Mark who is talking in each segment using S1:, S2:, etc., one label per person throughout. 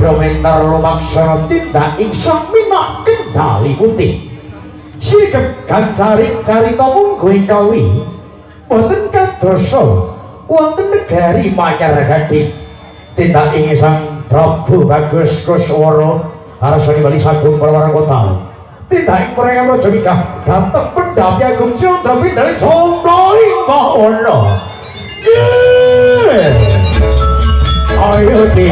S1: komentar lumaksana tindak ingsun minak kendali putih. Sikep cari-carita munggo kawi boten kadosa wonten negari Majaragati. Tindak ingsun Prabu Bagus Kuswara arasane bali sagung Prawarang Kota. Tindak ing mereka raja nikah dateng pendapi Agung Chandra Bindari Sondra ing Bawana. Ayo di.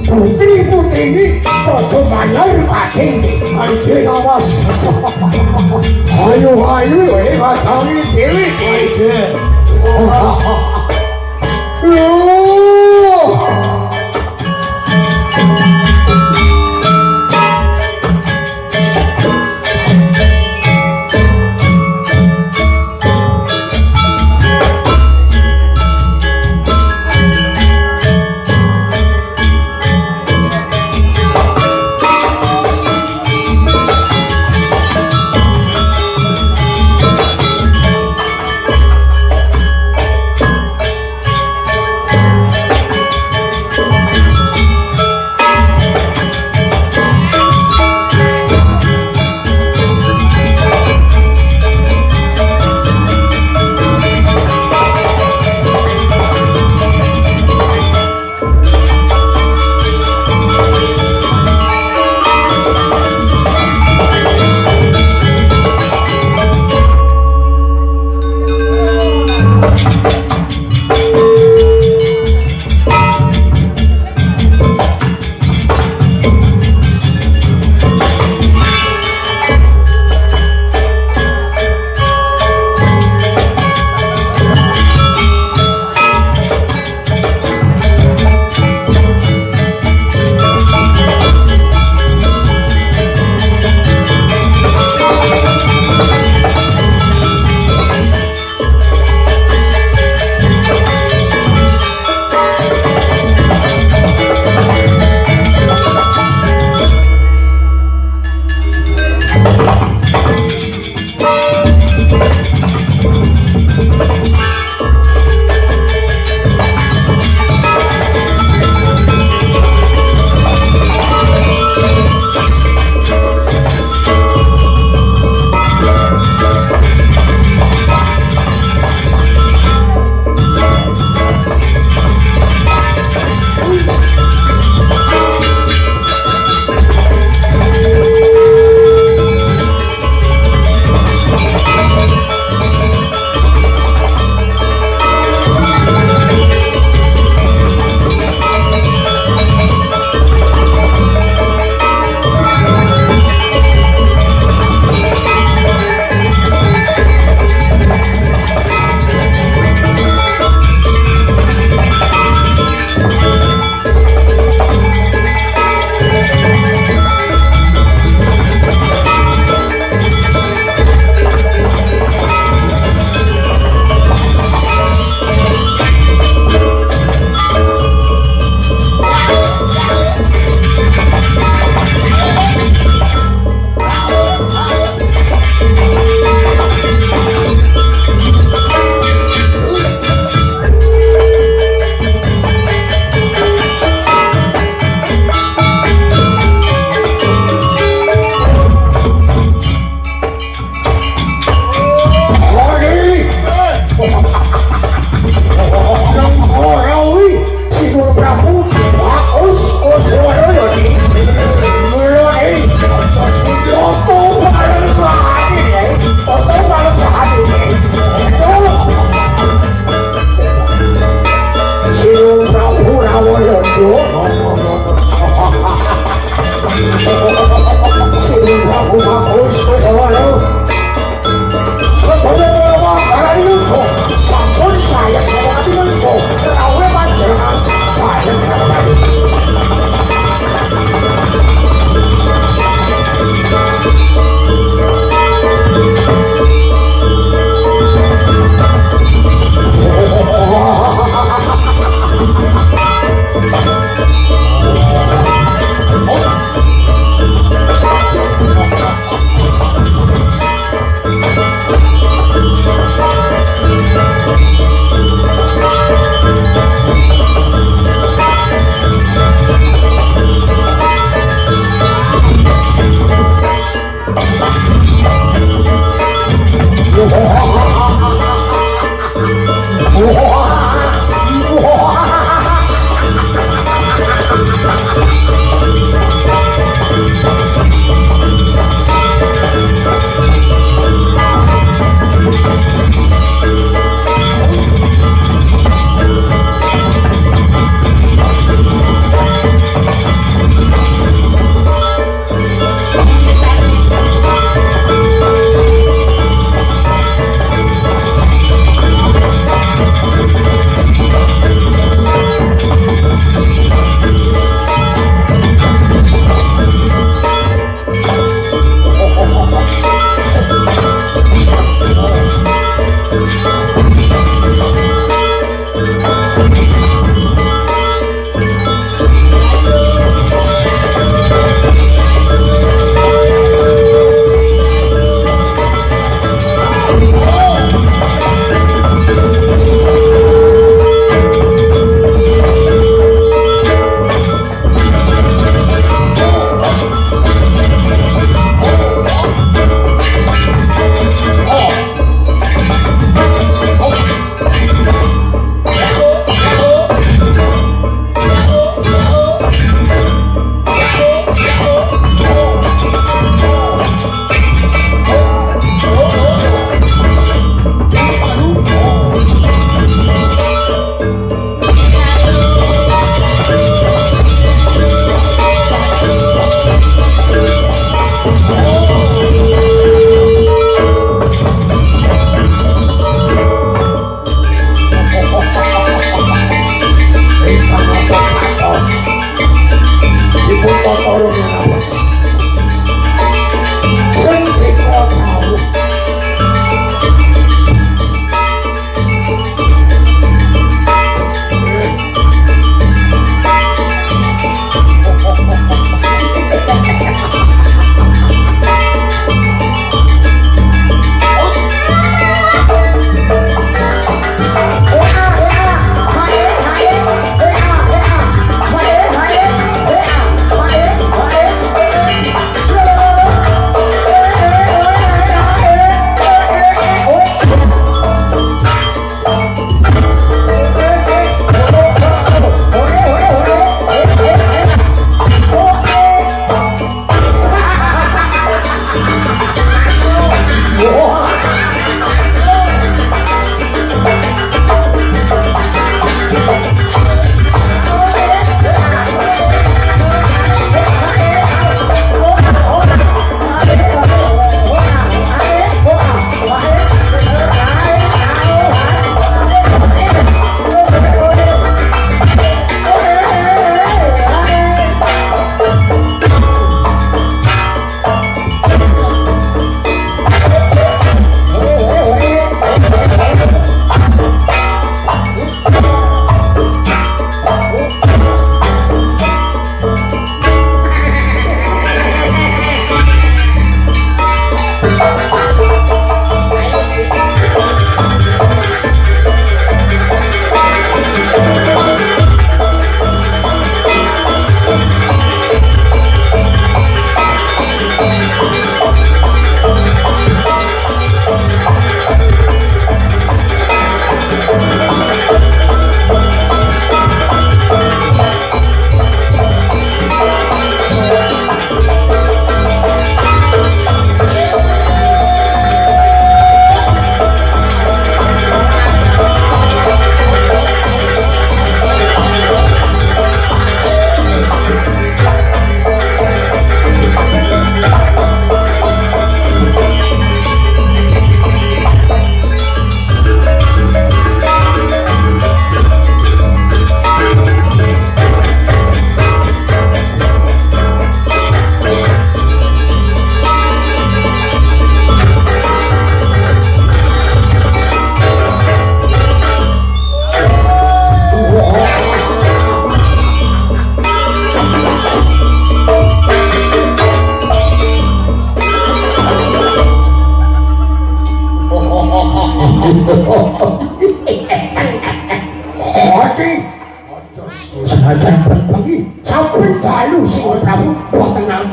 S2: Putri-putri ini ojo mayar kating anjir awas. Ayo batangi dewi anjir.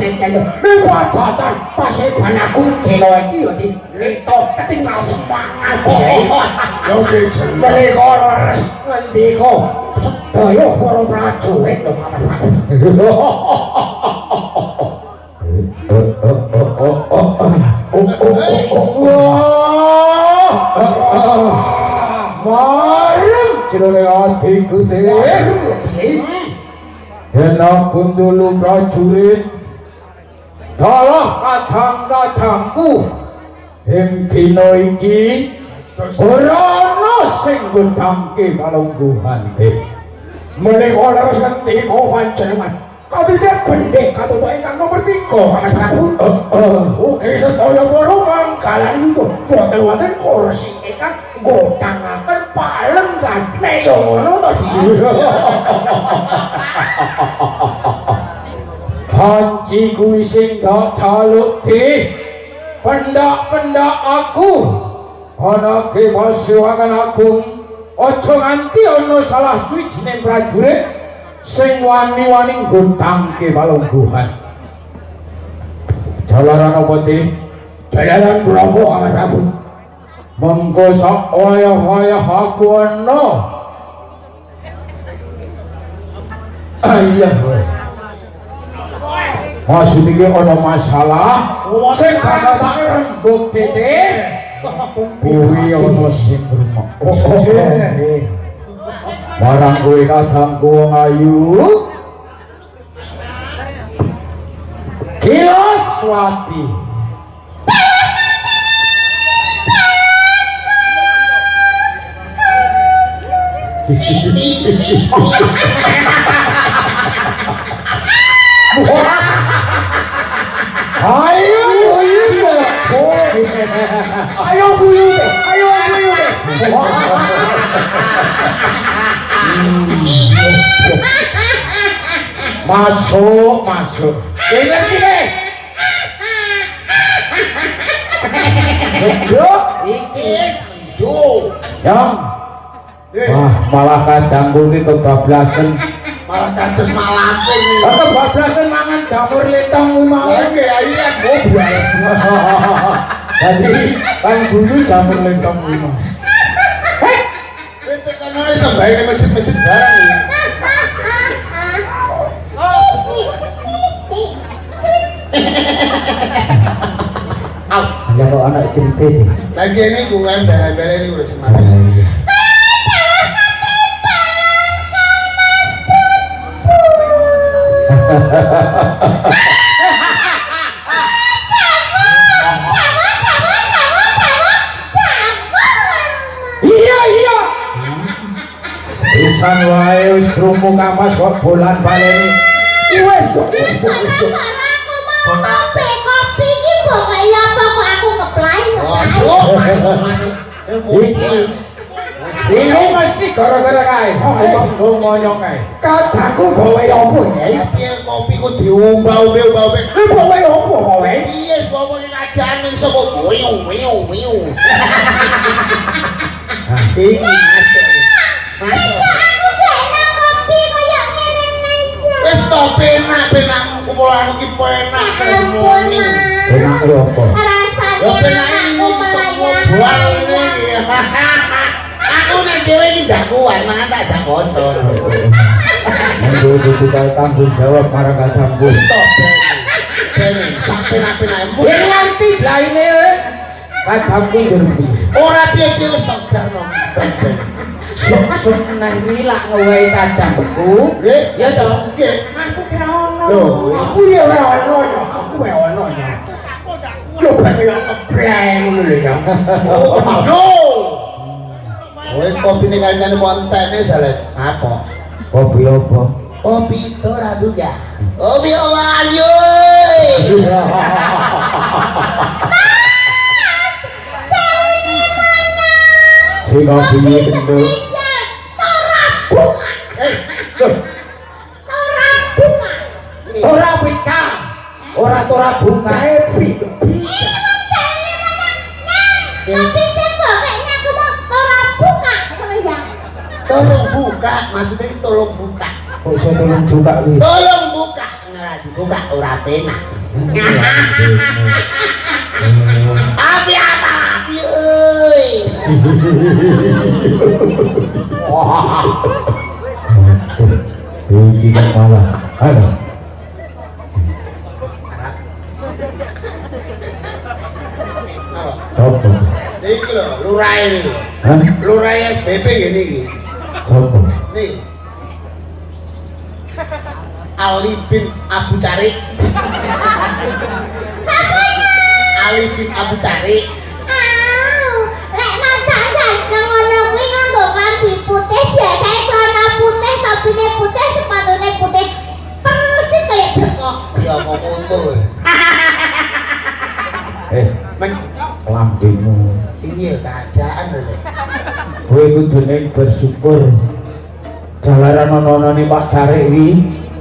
S2: dikene. Padatan paseban aku dina iki yo dito ketinggal semangat. Yo bisa. Menika ngendika sedaya para prajurit lho
S1: Marem jenenge atiku te. Yen ampun dulu prajurit dalah kadang-kadangku ing dina iki ora ana sing ngundangke kalungguhan
S2: menika leres ngendika panjenengan kabeh pendek katutup ingkang nomor 3 Mas Prabu. Ugi sedaya para manggalan itu boten wonten kursi ingkang nggodangaken palenggan nek yo ngono to
S1: Panci kuwi sing dak calukti pendak-pendak aku ana ke Pasewakan Agung aja nganti ana salah suwijining prajurit sing wani-wani nggontangke palungguhan. Jalaran apa ti?
S2: Jalaran Bromo Mas Prabu.
S1: Mengko sak wayah-wayah aku ana. Iya. Maksud iki ana masalah sing bakal tak rembug titik. Kuwi ana sing rumah. Barang kuwi kadangku wong ayu. Kilaswati. Ayo guyu
S2: Ayo guyu deh.
S1: Masuk. Kene.
S2: Iki
S1: Yang wah, malah kadangku iki kebablasan.
S2: malah kados malamping iki.
S1: Kebablasan mangan jamur letong mau.
S2: Nggih, iya goblok.
S1: Jadi kan dulu jamur letong mau.
S2: Itu kan ora iso bae nek masjid-masjid barang iki.
S1: Ya kok anak cerita iki.
S2: Lagi ini gue bela-bela ini udah semangat.
S1: Iya. Pisan wae wis krungu kapas kok bolan baleni.
S2: Wes kok.
S3: Kopi iki pokoke apa kok aku ngeplay
S2: Masuk.
S1: Iki mesti gara-gara kae. Kok ngonyong kae.
S2: Kataku gawe opo ya?
S4: Piye kopi ku diumbah-umbah.
S2: Gawe opo gawe?
S4: Piye sapa ning kadang iso kok wiu. Iki masuk.
S3: aku enak kopi koyo ngene iki.
S4: Wis to penak kumpulan iki penak
S3: Ampun,
S4: semuanya.
S1: Enak lho apa?
S3: rasane
S4: Ya penak
S3: aku
S4: ini
S3: melayang.
S4: buang ini. Aku nek dhewe iki ndak kuat mangan tak jak kotor.
S1: Monggo dibuka tanggung jawab marang kadangku.
S4: Stop. Ben sampe penak.
S1: Yen nganti blaine kadangku ngerti.
S4: Ora piye-piye wis tak jarno.
S1: Sok nang iki lak ngowahi kadangku.
S4: Nggih,
S1: Ya to.
S4: nggih.
S3: Aku kira ono.
S2: Loh, aku ya ora ono ya. Yo pengen ngeplay ngono lho ya.
S4: Yo. Kowe kopi ning kancane montene salet. Apa?
S1: Kopi apa?
S4: Kopi itu ora duga. Kopi ayo.
S1: Sing kopi kenduk. Ora pika. Ora bunga.
S2: Happy.
S3: Tapi sing pokoknya aku mau ora buka ngono ya.
S4: Tolong buka, maksudnya tolong buka.
S1: Kok iso tolong buka kuwi?
S4: Tolong buka. Nah, ora dibuka ora penak. Api apa api euy.
S1: Iki kepala. Ada. Sopo?
S4: Iki lho, lurah ini.
S1: Hah?
S4: Lurah SBP ngene iki.
S1: Sopo?
S4: Nih. Ali bin Abu Cari. Ali bin Abu Cari.
S3: Lek masakan ngono kuwi nganggo klambi putih biasane celana putih, topine putih, sepatune putih. Persis kayak berkok.
S4: Ya kok untul.
S1: Men lambimu.
S4: Iya keadaan lho.
S1: Kowe kudune bersyukur. Jalaran ana-anane Pak Cari iki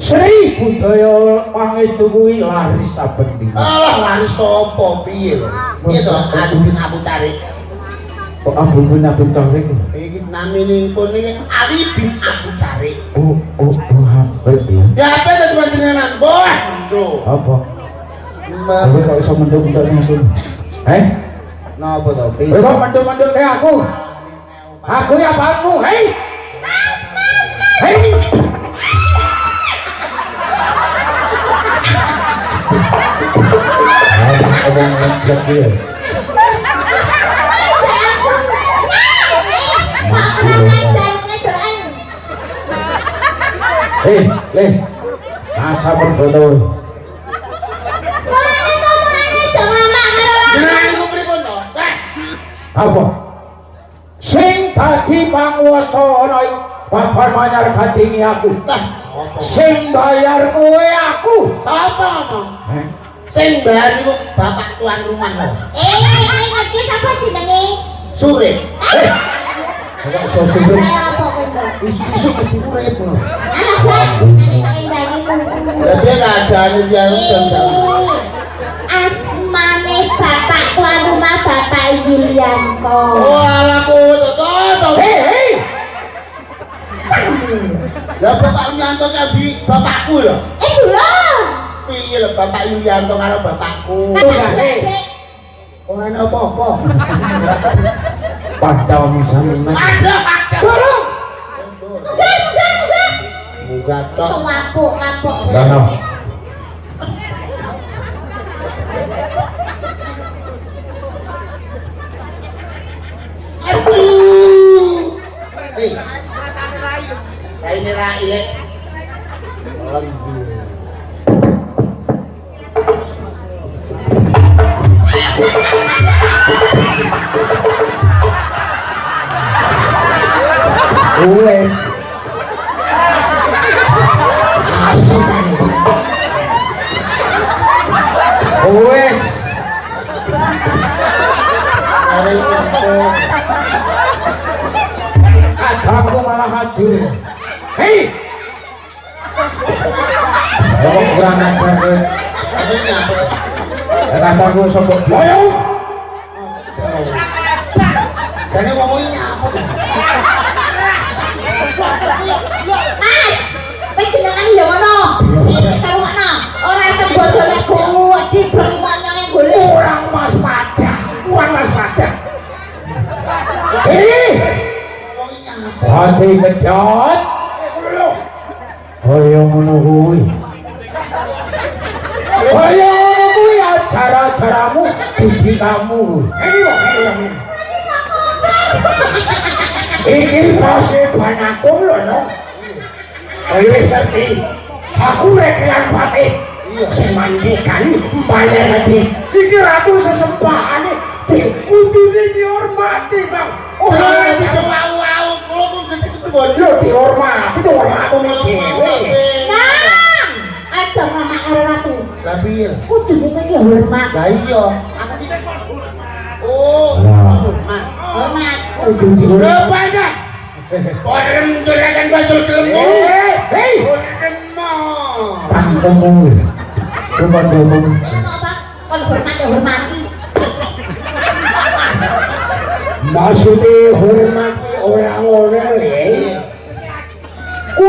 S1: Sri budaya pangestu kuwi laris saben dina.
S4: Alah laris sapa piye lho? Piye to Ali bin Abu Cari?
S1: Kok Abu bin Abu Cari?
S4: Iki naminipun iki Ali bin Abu Cari.
S1: Oh, Habib ya.
S4: Ya apa tadi panjenengan? Boh, ndo.
S1: Apa? Kowe kok iso mendung-mendung langsung?
S4: Napa to?
S1: Kowe kok mendung-mendung aku? Aku ya apamu? Hei! Abang ngajak dia. Le. Asa berfoto.
S4: Jenengan iku pripun to?
S1: Apa? Sing dadi panguwasa ana ing babar manyar gandingi aku. Sing bayar kowe aku.
S4: Sapa ngomong? Sing bayar niku bapak tuan rumah lho.
S3: Ngerti sapa jenenge?
S4: Sure.
S1: Kok iso sing
S3: Apa kowe?
S4: Isu mesti urip lho.
S3: Anak
S4: Lah piye keadaan dia jam-jam?
S3: asmane bapak tuan rumah Bapak Yulianto.
S4: Walah to.
S1: Hei!
S4: Lah Bapak Yulianto kabi bapakku lho.
S3: Lho.
S4: Piye lho Bapak Yulianto karo bapakku? Ora ana apa-apa.
S1: Padahal misalnya
S4: Ada.
S1: Dorong!
S4: Buka tok.
S3: Kapuk.
S1: Dono.
S4: Aduh. Ini rai lek.
S1: Wes. Wes. Aku malah hadir. Hei. Kalau kurang ajar. Kataku sapa? Ayo.
S4: Jane ngomongnya apa?
S3: Panjenengan ya ngono. Karo ngono. Ora sebodone kuwi dibeli wanyane golek.
S2: Kurang waspada.
S4: Ngomongnya apa?
S1: Hati kejot. Kaya ngono kuwi. Kaya ngono kuwi acara-acaramu budi kamu.
S2: Iki pose banaku lho no. Kowe wis ngerti. Aku rekelan batik. Sing mandikan bayar lagi. Iki ratu sesempahane kudune dihormati, Bang. Ora
S4: Wow, kulo pun gitu bondo.
S2: Yo dihormati, hormat dhewe.
S3: Nang, ada mama karo ratu.
S4: Lah piye?
S3: Kudune iki hormat.
S4: Lah iya. Oh, Mak.
S3: Hormat.
S2: Kudu dihormati.
S4: Rupanya orang mencurigakan baju kelembu.
S1: Hei,
S4: Kena.
S1: tangkemu. Coba ngomong.
S3: Apa? Kalau hormat ya hormati.
S2: Maksudnya hormati orang-orang ya.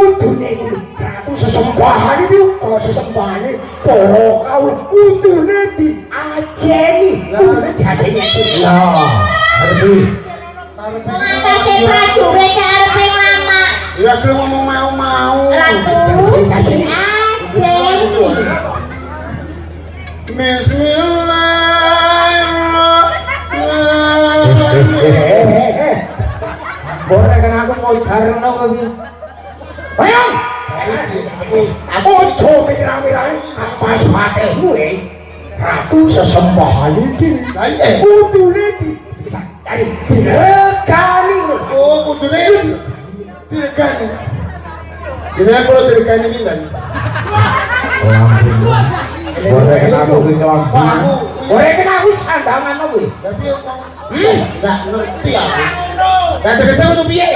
S2: kudune iki ratu sesembahan iki kok sesembahan para kaula kudune diajeni kudune diajeni
S1: Ya, ngerti.
S3: Ngangkate prajurit arepe mama.
S4: Ya aku ngomong mau-mau.
S3: Ratu ajeni.
S4: Bismillahirrahmanirrahim.
S1: Boleh kan aku mau jarno kowe. Bayang.
S2: ojo mira-mira pas-pasemu ratu sesembahan iki
S4: Lah iya.
S2: kudune diajeni diregani
S4: Oh, kudune direkani. Dene aku direkani pinten?
S1: Boleh kan aku kuwi kelambi. Boleh kan aku sandangan kowe.
S4: Tapi enggak ngerti aku. Lah tegese ngono piye?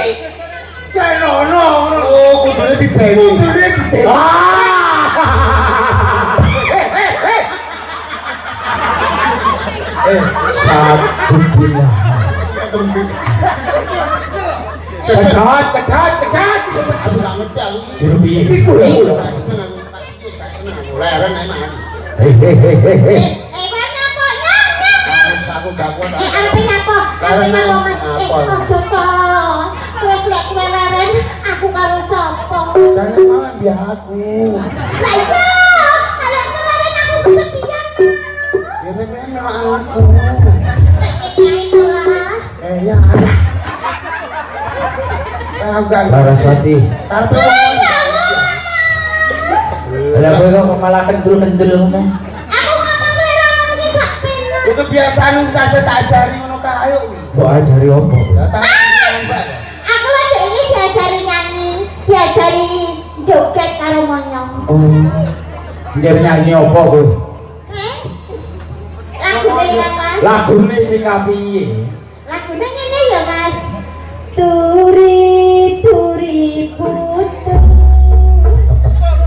S2: kan ono
S4: Oh, kudune dibeni.
S2: kudune diajeni
S1: Sabunillah. Kecat.
S4: Aku enggak ngerti aku.
S1: Juru piye?
S2: iku lho
S4: Leren emang.
S1: Hei.
S3: Mana kok nyang?
S4: Aku gak kuat.
S3: Arepe napa? Arepe napa Mas? Ojo to. Terus lek kowe leren aku karo sapa?
S4: Jangan malah biar aku.
S3: Lah iya, arek kemarin aku kesepian.
S4: Ya memang aku.
S3: Lek iki malah.
S4: Ya. Agak
S1: Laraswati.
S4: tapi
S1: Lah kowe kok malah kendul-kendul ngono.
S3: Aku ngomong kowe ora ngono iki gak penak.
S4: itu kebiasaan saja tak ajari ngono kae.
S1: Mbok ajari opo?
S4: Lah tak nyampe.
S3: Aku lho ini diajari nyanyi, diajari joget karo monyong.
S1: Oh. Njer nyanyi opo kowe?
S3: Lagune ya Mas.
S1: Lagune sing kapiye?
S3: Lagune ngene ya Mas. Turi putu.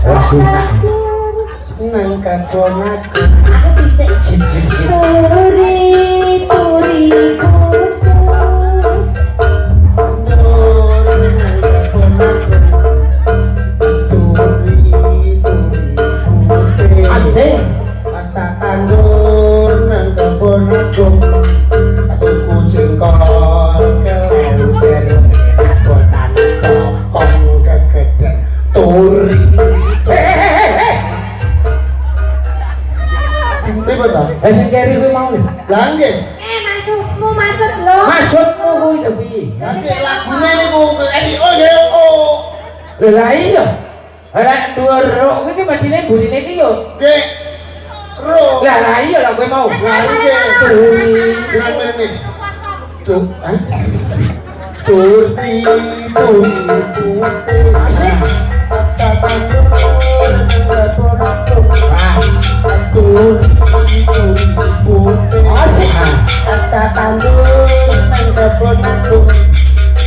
S1: Lagu nak.
S4: Nang kadonak.
S3: Aku bisa
S1: Cip.
S3: turi putu.
S1: Asik.
S4: Kata tandur nang kebon aku. Tuku jengkol kelelu jeruk. Botan kokong kegeden. Turi. Ribet ta?
S1: Sing keri kuwi mau lho.
S4: Lah nggih.
S3: Maksudmu maksud lo?
S1: Maksudmu kuwi to piye?
S4: Lah nggih lagune niku oh ya oh.
S1: Lho lah iya. Ora dhuwur rok iki macine burine iki yo.
S4: Nggih. Ro.
S1: Lah iya lah kowe mau.
S4: Lah nggih turi. Ngene. Tuh, ah. Turi. Asik. Kata tandur nang kebon aku. Asik. Kata tandur nang kebon aku.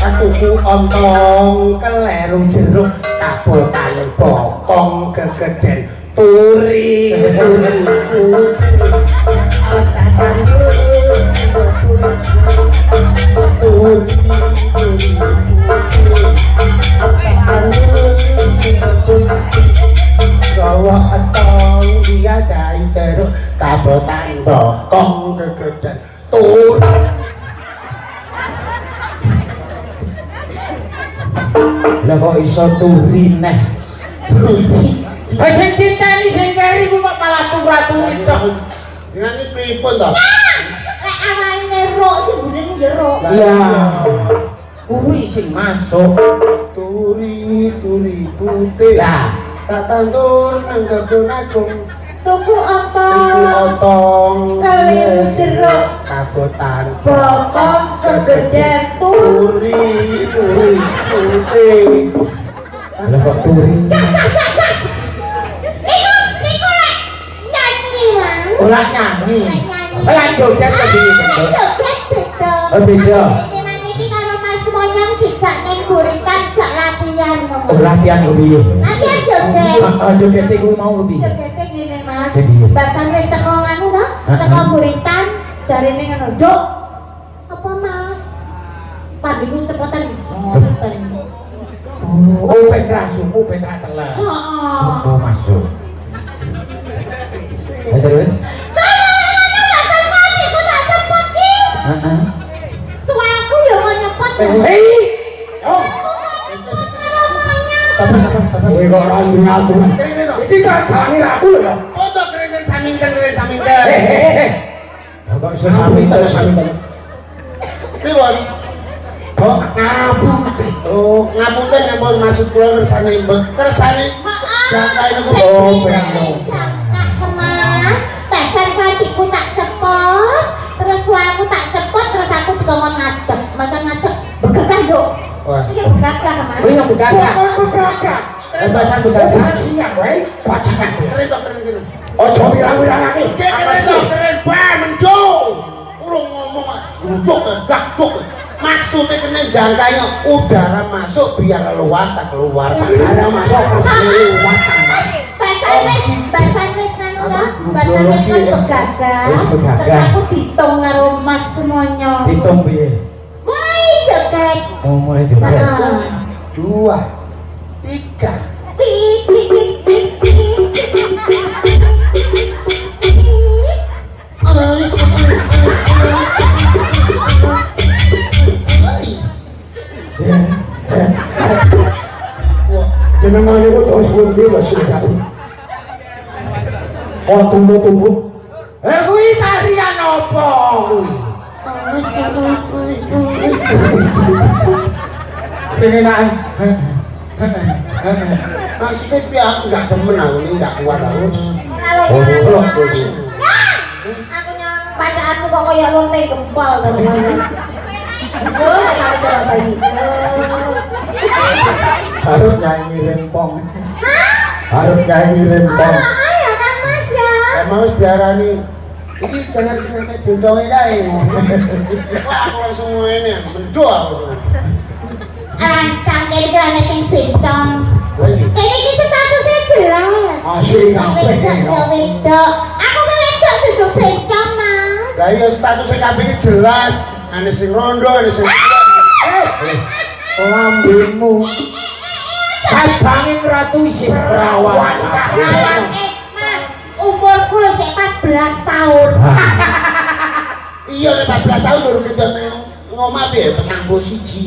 S4: Aku ku ontong keleru jeruk kabotan bokong kegeden turi kata tandur gawa entong dia cai jeruk kabotan bokong kegeden turi.
S1: Lah kok iso turi neh. Sing diteni sing keri kuwi kok malah turu-turu tok.
S4: Dengan ini pripun toh?
S3: Lek awalnya ro iki burine ya ro.
S1: Lah kuwi sing masuk.
S4: Turi putih.
S1: Lah
S4: Tak tandur nang kebun agung.
S3: Tuku apa?
S4: Otong
S3: Keliru jeruk.
S4: kabotan
S3: Bokong kegeden
S4: turi putih.
S1: lah kok turi.
S3: Niku lek nyanyi Mas.
S1: Ora nyanyi.
S3: Nyanyi.
S1: Lah joget to piye?
S3: Joget beda.
S1: Oh beda.
S3: Iki karo Mas Monyong dijak ning burikan jak latihan ngono.
S1: Oh latihan kok piye?
S3: Latihan joget.
S1: Joget iku mau kok piye?
S3: Jogete ngene Mas.
S1: Piye?
S3: Bahkan wis teko anu to, teko buritan jarine ngono, "Duk, apa Mas? Pandhimu cepetan."
S2: Oh, pentra suku, pentra telah.
S3: Heeh.
S1: Masuk. Terus?
S3: Aku tak cepet ki.
S1: Heeh.
S3: Suaraku ya kok nyepet.
S2: Hei, yo,
S3: Namanya.
S2: sabar. Kowe kok ora ngatur. Iki kandhane aku lho.
S4: Foto keren saminten.
S2: Kok iso sami.
S4: Pripun?
S2: Kok ngapun.
S4: Oh, ngapunten nyampun maksud kula kersane mbek. Kersane jangkae niku
S3: Jangka kemas. Dasar kadiku tak cepet. Terus suaraku tak cepet. Terus aku dikongkon ngadeg. Masa ngadeg begagah dok.
S4: Wah.
S3: Ini begagah kemas.
S2: Kowe yang begagah.
S3: Bukan
S2: begagah. Bahasan begagah. Bajingan wae, bajingan.
S4: Keren.
S2: Ojo bilang-bilangake.
S4: Keren bae mendung. Urung ngomong duduk gak. Maksudnya kena jangkanya udara masuk biar leluasa keluar.
S2: Ada masuk kersane luas mas.
S3: Bahasan wis nanu ta? Bahasan wis kan begagah.
S1: Wis begagah.
S3: Terus aku ditung karo mas semuanya.
S1: Ditung piye?
S3: Mulai joget.
S1: Oh, mulai juga.
S3: Sa-
S4: 2 3
S3: Tik tik tik tik tik.
S2: Jenengane kok terus suwe lho sing aku. Oh, tunggu. Kuwi tarian apa kuwi? Pengenaan.
S4: maksudnya dia aku gak demen aku ini gak kuat aku.
S3: Kalau
S1: Oh,
S3: nyang,
S1: oh,
S3: aku nyang bacaanmu kok kayak lonte gempal tau tahu cara bayi.
S1: Harus nyanyi rempong. Harus nyanyi rempong.
S3: Ayo kan mas ya.
S4: Emang harus diarani ini jangan sengaja boncongnya kae. Wah, aku langsung ini mendua aku.
S3: Rancang jadi kerana sing bencong. Ini ki statusnya jelas.
S2: Asik
S3: Wedok ya
S2: ngapik.
S3: wedok. Aku kan wedok duduk bencong mas.
S4: Lah iya statusnya kabeh jelas. Ane sing rondo, ane sing
S1: Lambemu. Sabangin ratu isi perawan.
S3: Mas, umurku lho sik 14 tahun.
S4: iya nek 14 tahun baru kita ngomah piye petang posisi.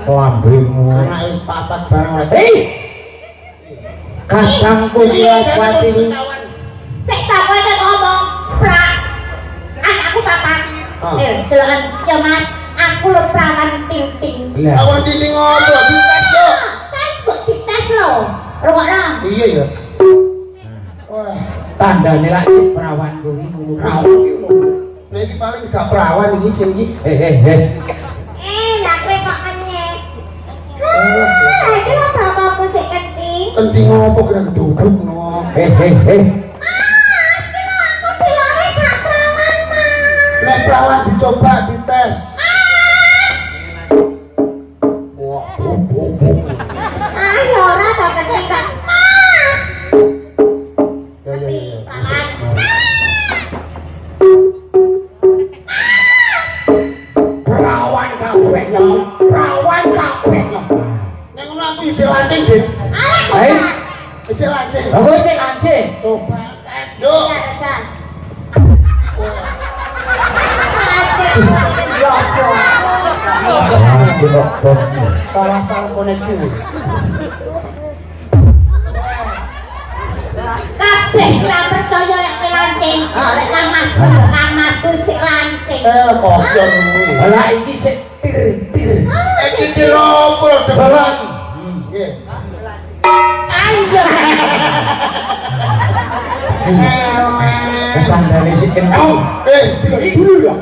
S1: Lambemu.
S4: Karena wis papat banget.
S1: Hei. Kakangku Wilaswati.
S3: Sik tak kowe ngomong prak. Anakku papat. Deloken ya mas, aku lho perawan ting-ting.
S1: Lah.
S4: Awan dinding ngopo dites yo.
S3: Tes kok dites lho. Rungokno.
S4: Iya ya. Wah,
S1: Tandane lak si perawan kuwi ngono.
S4: nek iki paling gak perawan iki sing iki.
S3: Lah kowe kok kenyek. Iki lho bapakku sik kenting.
S4: Penting ngopo kena gedubuk no.
S3: Aku bilangnya gak perawan mas.
S4: Nek perawan dicoba dites. Wah, buk.
S3: Ayo ora tak kenting gak mas.
S4: Ya.
S2: Perawan kabeh nyong.
S4: Nek ngono aku ijel lancing, Dik.
S1: Hei.
S4: Ijel lancing.
S1: Aku sing lancing.
S4: Coba tes yuk.
S1: Jengok bom.
S4: Salah koneksi nih.
S3: Kabeh ora percaya lek kowe lancing. Lek kamasku sik lancing.
S4: Kopion kuwi.
S1: Lah iki sik tir.
S4: Iki diropo dewan. Nggih.
S3: Ayo.
S1: Tandane sik kenting.
S2: Dulu ya.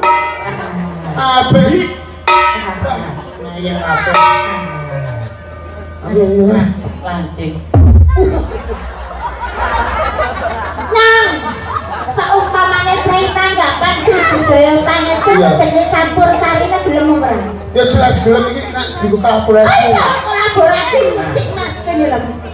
S4: Apa iki? Nah, yang apa? Ayo, lancing.
S3: Nang, saumpamane prei tanggapan sing budaya pangestu jenenge campur sarine gelem ora?
S4: Ya jelas gelem iki nek dikolaborasi.
S3: Ayo kolaborasi musik Mas kene lho musik.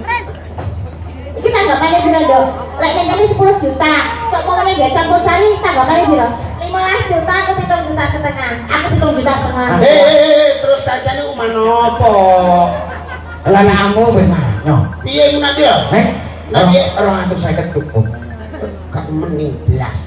S3: Iki tanggapane piro, Dok? Lek ngene 10 juta. Sok pomane gak campur sari tanggapane piro? 15 juta, aku 7 juta setengah. Aku 7 juta setengah.
S4: Terus kancane uman opo?
S1: Lah kamu benar.
S4: Piye mun nanti ya?
S1: Nanti 250 cukup.
S4: Gak meni blas.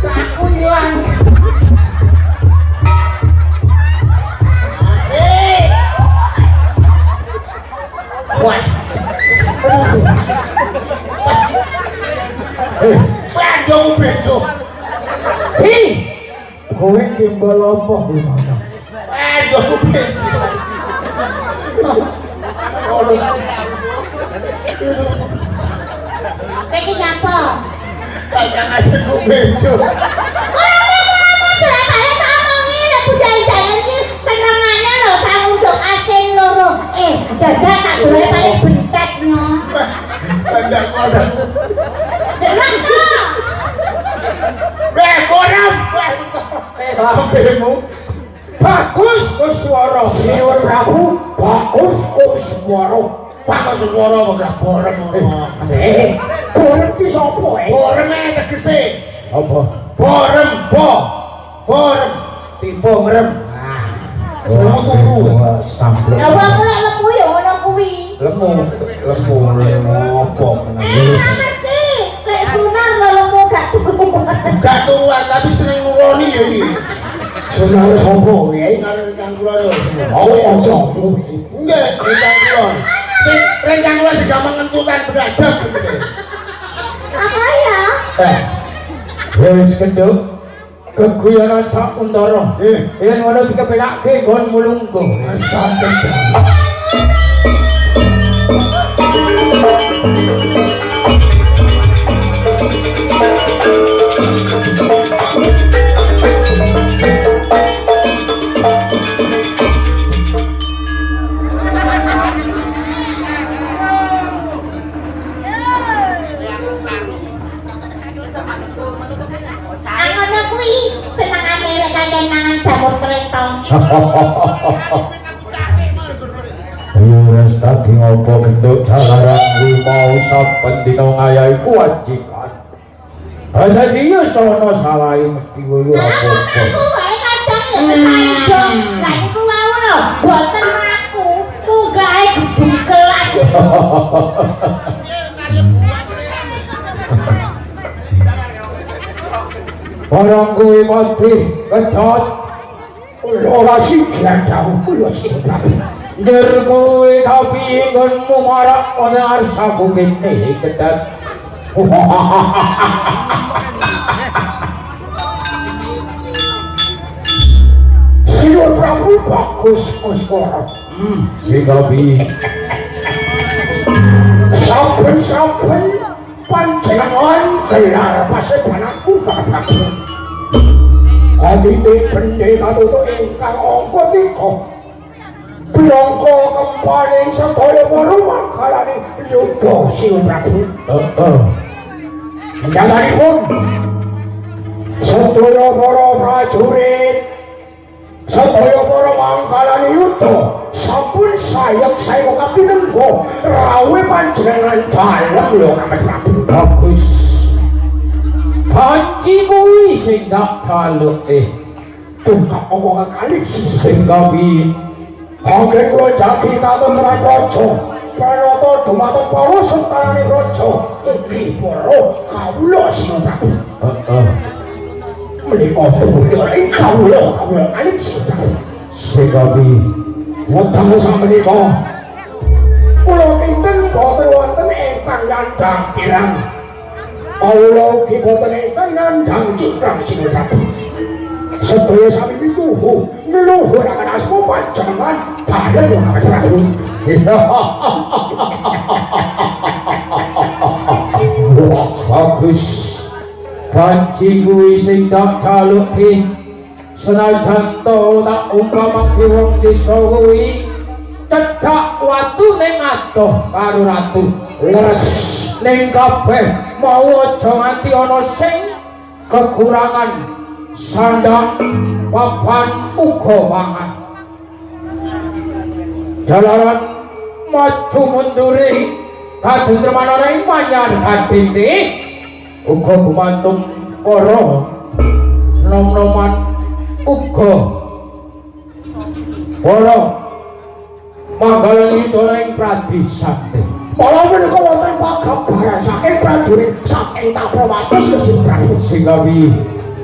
S2: Aku hilang.
S4: Asik. Wah. Waduh bejo.
S1: Hi. Kowe timbal apa di mana?
S4: Waduh bejo. Lulus.
S3: Kayak nyapa?
S4: Kayak ngasih lu bejo.
S3: Balik ngomongin lah budaya-budaya ini senengannya loh kamu dok asin loro. Jajan tak boleh paling bentetnya.
S4: Kandak kolam.
S3: Dengar toh?
S4: Kolam.
S1: Lambemu bagus ku swara.
S2: Sinuwun Prabu, bagus kok swara.
S4: Bagus suara gak borem ngono.
S2: Borem ki sapa
S4: Borem tegese.
S1: Apa?
S4: Borem borem tipe merem. Seneng turu.
S1: Sample.
S3: Ya aku lek leku ya ngono kuwi.
S1: Lemu apa
S3: Mesti lek sunan lo lemu gak turu.
S4: Gak turuan tapi seneng nuroni ya iki.
S2: Sunar sapa ya?
S4: Karo kang kula yo.
S2: Oh, aja kuwi.
S4: Nggih, kang kula. Sing rencang kula sing gampang ngentutan berajab gitu.
S3: Apa ya?
S1: Wis kenduk keguyonan sak untara. Yen ngono dikepelake nggon mulungku.
S2: Santen.
S3: Ngono kuwi senengane lek kangen mangan jamur krentong.
S1: Wis tadi ngopo bentuk jalaran mau saben dina ngayahi kewajiban. Ada dia sono salahe mesti ngono apa.
S3: Aku wae kadang ya kesandung. Lah niku wau lho, boten aku. Munggahe dijungkel lagi.
S1: Barang kuwi mati kedot
S2: Ora sikian jauh kula sing Prabu.
S1: njer kuwi tapi nggonmu marak ana arsaku kene kedot.
S2: Sinuwun Prabu bagus kok swara.
S1: Sikabi
S2: Saben-saben panjenengan gelar pasebananku Prabu. Adite pendeta tutuk ingkang angka 3. Blangka kempaning sedaya para mangkalane yuda Sinuwun Prabu. Nyalanipun sedaya para prajurit sedaya para mangkalane yuda sampun sayang-sayang kapinengga rawuh panjenengan dalem lho Mas Prabu.
S1: bagus. Panci kuwi sing dak taluke.
S2: Tungkap omongan kali
S1: Sikabi
S2: Anggen kula jagi katon raja. Pranata dumateng para sentane raja. Ugi para kawula Sinuwun Prabu. Menika tuwuh ing kawula kalih Sinuwun Prabu.
S1: Sikabi
S2: Wonten samenika kula kinten boten wonten ingkang nyandang kirang. Kawula ugi boten ingkang nyandang cikrang Sinuwun Prabu. Sedaya sami pituhu neluhur akan asma panjenengan dalem lho Mas Prabu.
S1: bagus. Panci kuwi sing dak taluke. Senajan to tak umpamake wong desa kuwi cedhak watu ning adoh karo ratu.
S2: Leres
S1: Ning kabeh mau aja nganti ana sing kekurangan sandang papan uga pangan. jalaran maju mundure kadentreman ora ing manyar kadente uga gumantung para nom-noman uga para manggalan widara ing pradesane.
S2: Malah menika wonten pagabaran saking prajurit saking Taprawatus Gusti Prabu.
S1: Singgawi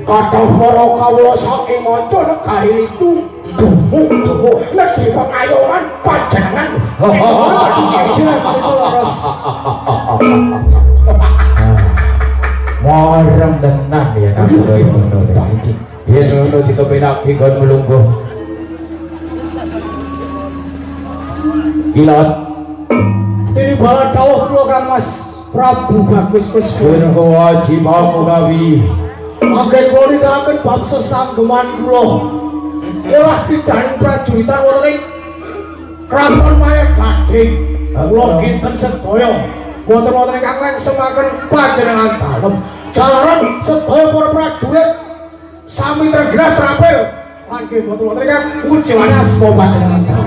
S2: Kathah para kawula saking manca negari itu dumuk-dumuk nedhi pengayuman panjenengan.
S1: Marang tenan ya tak kaya ngono iki. Yen ngono dikepenake kon melungguh. Kilot
S2: Ini bala dawuh kula Kang Mas Prabu Bagus Kusuma.
S1: Wirga wajibamu gawi.
S2: Anggen kula nindakaken bab sesanggeman kula. Olah tidaning prajuritan wonten ing Kraton Mayat Gading. Kula kinten sedaya wonten ingkang lengsemaken panjenengan dalem. Jalaran sedaya para prajurit sami tergeras terampil. Anggen wonten ingkang ujiwane asma panjenengan dalem.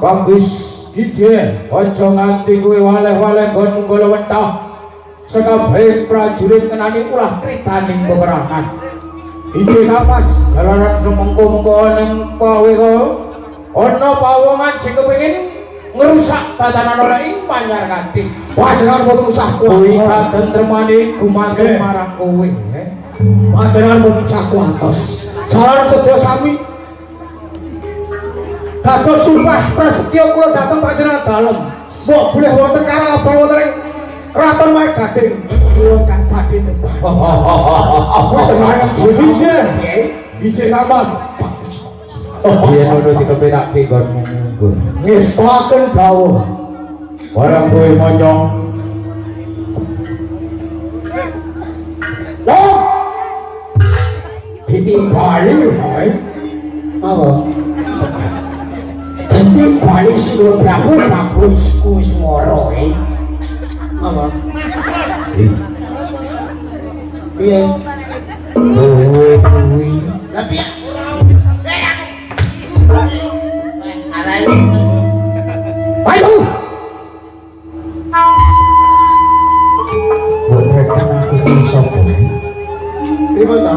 S1: Bagus. Ijen, aja nganti kowe waleh-waleh nggon munggala wentah. Sekabeh prajurit ngenani ulah kritaning peperangan.
S2: Ijen Mas,
S1: jalaran semengko-mengko ning pawe ana pawongan sing kepengin ngrusak tatanan ora ing Manyar Kading.
S2: panjenengan boten usah
S1: Kuwi
S2: kuwatir.
S1: kasentremane gumantung marang kowe.
S2: Panjenengan boten usah kuwatir. Jalaran sedaya sami dados sumpah prasetya kula dhateng panjenengan dalem. Mbok boleh wonten karaban wonten ing Kraton Mayat Gading. Kula kang badhe tembang. Ijen Mas.
S1: Yen ngono dikepenake nggonmu mungguh.
S2: Ngestaken dawuh.
S1: Barang kowe monyong
S2: Loh. Ditimbali wae. Apa? Ditimbali sing Prabu Bagus Kusuma Apa? Piye?
S1: kuwi
S4: Tapi ya. Arane.
S1: ayo boten aku iso
S2: Pripun to?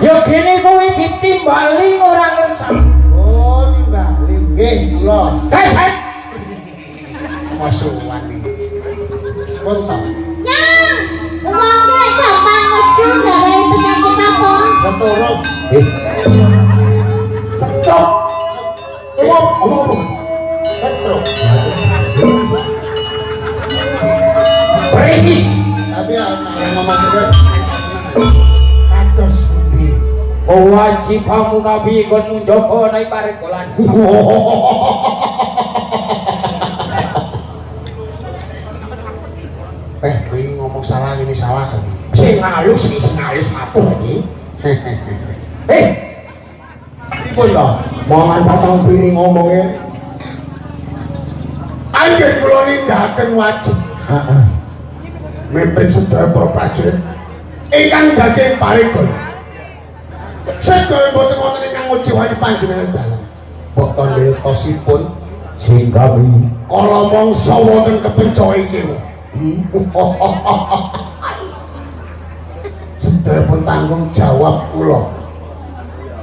S1: ya kene kowe ditimbali ora ngersani
S4: Oh, nimbali. Nggih, kula.
S1: kaset
S4: Masukan iki. Kontak.
S3: Nyang, uangnya gampang metu dari penyakit apa?
S4: Seturuk.
S2: Cetok. Omong.
S4: Seturuk.
S1: Regis
S4: Tapi yang ngomong bener. Kados pundi?
S1: wajibamu kabi kon munjoko nai parekolan
S4: Kowe ngomong salah ini salah kan.
S2: Sing halus matur iki.
S4: Pripun to?
S2: Mangan patang piring ngomongnya.
S4: Anggen kula nindakaken wajib.
S1: heeh
S4: Mimpin sedaya para prajurit ingkang daging paregon. Sedaya boten wonten ingkang ngujiwani panjenengan dalem. Boten leltosipun
S1: sing kabi
S4: kala mangsa wonten kepenca iki. Sedaya pun tanggung jawab kula.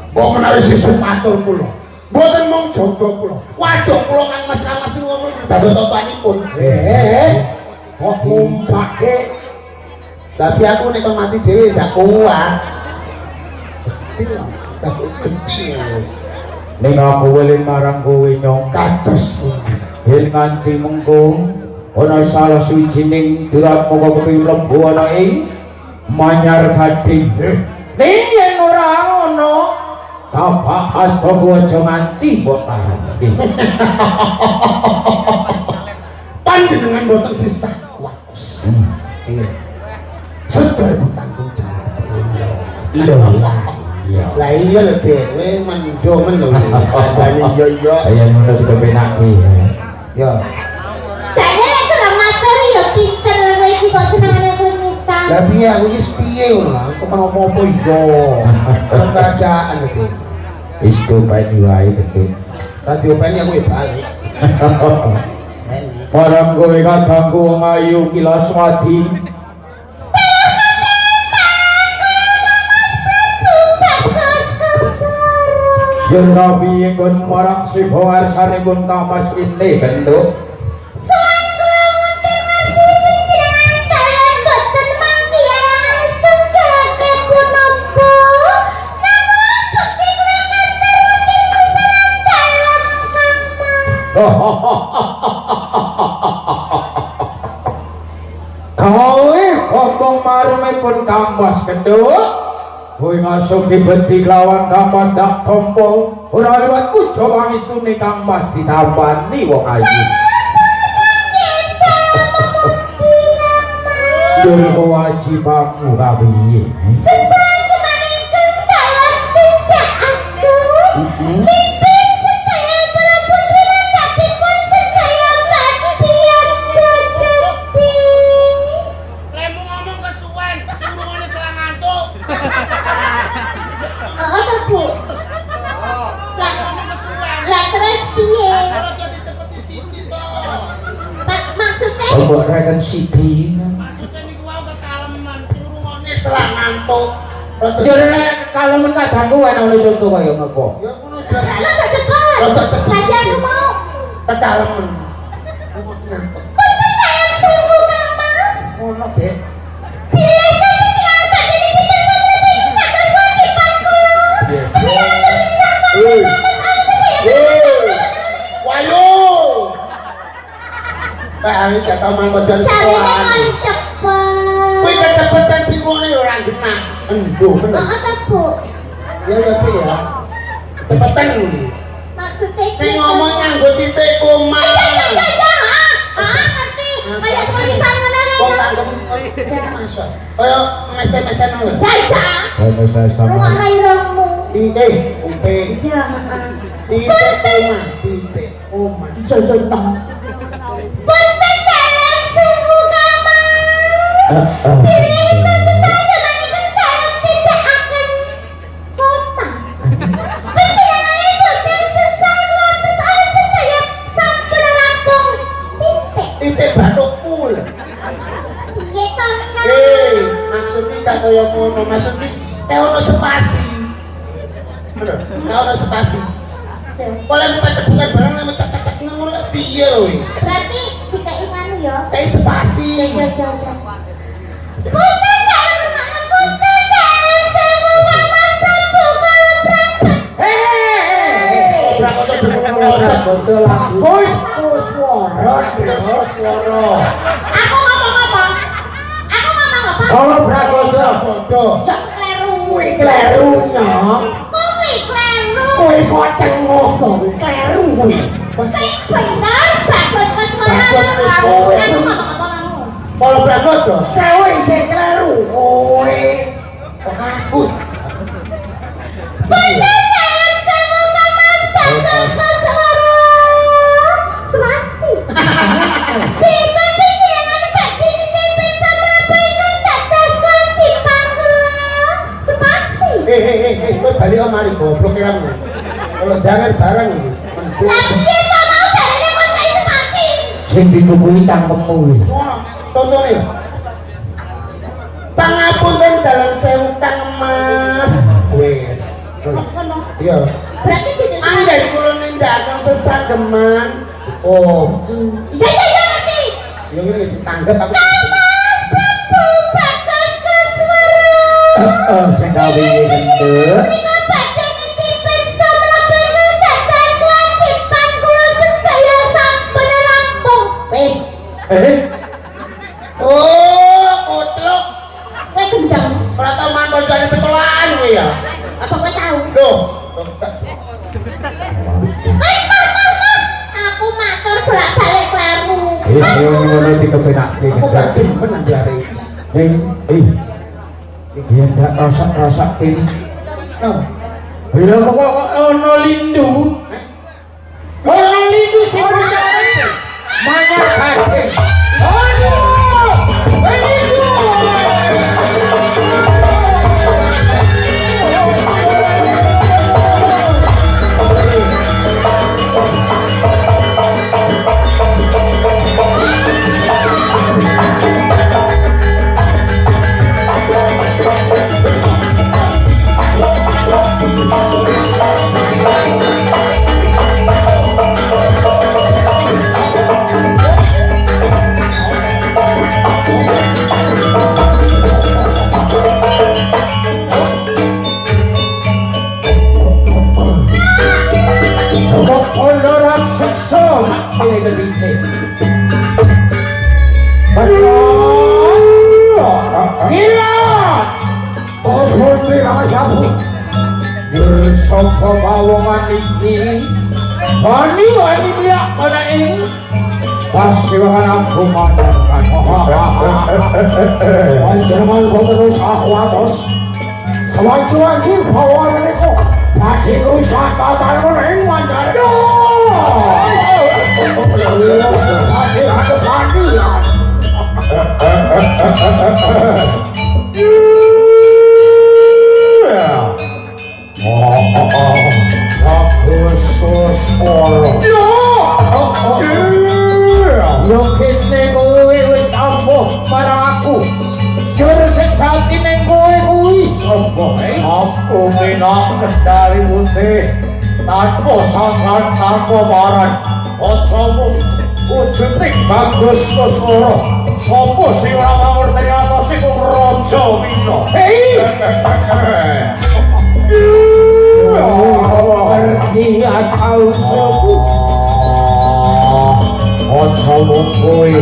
S4: Mbok menawi sesuk matur kula. Boten mung jaga kula. Waduh kula Kang Mas Kamas ngono dados topanipun.
S2: Kok ngumpake.
S4: Tapi aku nek mati dhewe ndak kuat. Gede.
S1: ning aku weling marang kowe nyong
S4: Kados pundi?
S1: yen nganti mengko ana salah sijining durat moko keping mlebu ana ing Manyar Kading ning yen ora ana tapak asta aja nganti mbok tarake
S4: Panjenengan boten sisah watos. Sedaya tanggung jawab.
S1: iya
S4: Lah iya lho dhewe mendo men lho. Andane iya.
S1: kaya ngono dikepenake
S4: Ya.
S3: Jadi lek kurang materi ya pinter kowe iki kok senengane kowe nyipta.
S4: Lah piye aku wis piye ngono lah. Kok ora apa-apa iya. Keadaan iki.
S1: wis tupai wae gede
S4: Tadi openi aku ya balik.
S1: Barang kowe kadangku wong ayu Kilaswadi. Yen nabi ingkang marang sipa warsanipun tamas kinte bentuk.
S3: Soan kula wonten ngarsi panjenengan kalian boten mangki ayangan setunggal punapa. Namun bukti kula matur wonten kusaran dalem
S1: Kowe ngomong maremipun tamas kenduk. Kowe masuk dibeti lawan tamas dak tompo. Ora liwat puja pangistune tamas ditambani wong ayu. Yen kewajibanmu kapiye?
S3: sesuatu maningkung dalam tindak aku. Mimpin sedaya para putri mandhatipun sedaya baktian cocoti.
S4: Lemu ngomong kesuwen, urungane selang ngantuk.
S3: Oh, apa Bu? Lah,
S4: Ngomong kesuwen.
S3: lah terus piye?
S4: Kalau jadi seperti Siti toh.
S3: Maksudnya
S1: Mbok reken sidi.
S4: Maksudnya niku wau kekaleman, sing urungane selang ngantuk.
S1: Jare kalemen kadangku ana conto kaya ngopo.
S4: Ya ngono jelas.
S3: kalau tak cepat. Tadi aku mau
S4: Kekalemen.
S3: pertanyaan sungguh Kang Mas.
S4: Ngono, Beb.
S3: Pilih kepentingan badan ini berbeda atas kewajibanku.
S4: Wayo. Pak Ari gak tau mangko jan
S3: Caranya
S4: sekolahan.
S3: kan cepat.
S4: Kuwi kecepatan sing ngono ya ora genah. Endo bener.
S3: Oh, apa Bu?
S4: Ya ya Pi ya. Cepetan ngono.
S3: Maksudnya
S4: Nek ngomong nganggo titik koma.
S3: ngerti. Kayak tulisan
S4: Wong
S3: mana-mana.
S4: tangkem masuk. Kaya mesen-mesen ngono.
S3: Jaja.
S1: Ono saya
S3: Rumah
S1: sama.
S3: rairongmu.
S4: Titik kuping.
S3: Jangan.
S4: Titik koma. Titik koma.
S3: Jaja tong. Punten dalam sungguh Kamas. Pilih batu saja maningkung dalam tidak akan kota. Perjalanan boten sesar lotus oleh sedaya sampun rampung titik.
S4: Titik batuk pul.
S3: Piye to Kang?
S4: Maksudnya gak kaya ngono. Maksudnya kayak ono spasi. Bener. Kayak ono spasi. Boleh minta bukan barang nama tak ngono gak piye lho.
S3: Berarti dikai nganu ya.
S4: Kayak spasi.
S3: Jaja. Punten dalam mana punten dalam sungguh Kamas sabu kalau
S4: Ora kok ngono.
S1: Betul lagu.
S2: Kus woro.
S4: Terus loro.
S3: Aku ngomong apa? Aku ngomong apa?
S1: Kalau brakodo.
S4: Bodoh.
S3: Ya kleru.
S2: Kuwi kleru nyok.
S3: Kuwi kleru.
S2: Kuwi kok cengok kleru kuwi.
S3: Sing bener bagus kesuara.
S4: Bagus kesuara.
S3: Aku ngomong apa kamu?
S4: Kalau brakodo.
S2: Cewek sing kleru kowe.
S4: Kok aku.
S3: Punten dalam sungguh Kamas bagus kesuara. Selasi. Kita pikiran bagi kita bersama apa ingin dadas kewajiban kula. Spasi.
S4: Kowe balik omari goblok kira ngono. Kalau jangan barang iki.
S3: Lah piye kok mau darane kon kae spasi?
S1: Sing ditukuhi cangkemmu iki.
S4: Ngono. Tontone. Pangapunten dalam sewu Kang Mas. Wes. Iya.
S3: Berarti tidak
S4: Anggen kula nindakaken sesageman. Oh.
S3: iya ngerti.
S4: Ya ngene sing tanggap aku.
S3: Bagus kesuara.
S1: Sing kawiye bentuk.
S3: Menika badane tipis sampeyan dadas kewajiban kula sedaya sampun rampung. Wis,
S4: Oh, kutluk.
S3: kowe gendang.
S4: Ora tau mangkon jane sekolahan kowe ya.
S3: Apa kowe tahu?
S4: Loh.
S3: Aku matur bolak-balik kleru.
S1: Ngono dikepenakke.
S4: Aku gak demen ndare iki.
S1: Ya ndak rasa-rasa ini.
S4: Loh.
S1: Ya kok ono lindu. Ono lindu sing bener. Manyar kate.
S2: sapa pawongan iki wani liya ana ing pasiwangan aku mandarkan panjenengan boten usah kuatos sawanci pawongan niku badhe rusak tatanan ing mandarkan badhe hadapani Yo kene kowe wis ampuh marang aku. Jare sejati ning kowe kuwi sapa? Aku menak kendari putih. Tanpa sangat tanpa maran. Ojomu wujudik bagus Kuswara. Sapa sing ora ngerti atas iku Raja Mina. Hei. Ngerti asal usulku. Ojo mungkui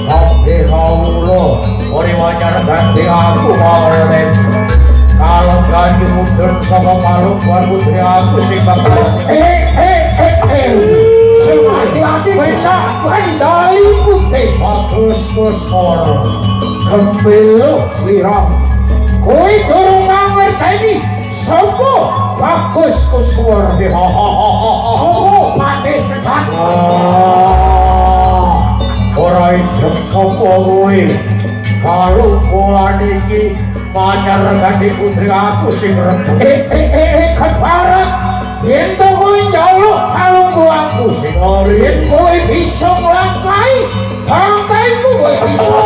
S2: kabeh kawula ora wajar ganti aku mawon kalau ganti mudun saka maluk wan putri aku sing bakal sing hati-hati bisa kendali putih bagus Kuswara kembelo slira kowe durung ngerteni sapa bagus Kuswara sapa patih tekan ora ijem sapa kowe karo kula niki manyar ganti putri aku sing retu keparat yen to kowe njaluk kalungku aku sing yen kowe bisa nglangkai bangkaiku kowe bisa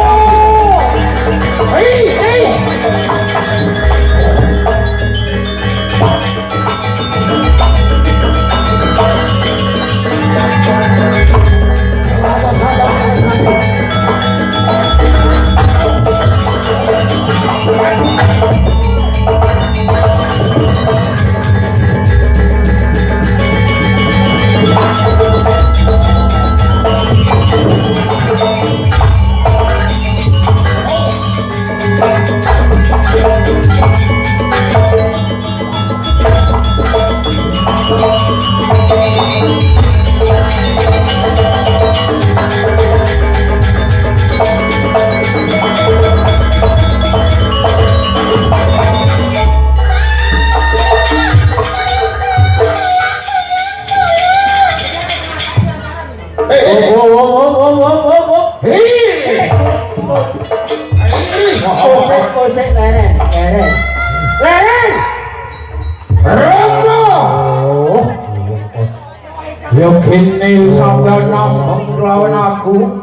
S2: hei Yo kene sampeyan nambung lawan aku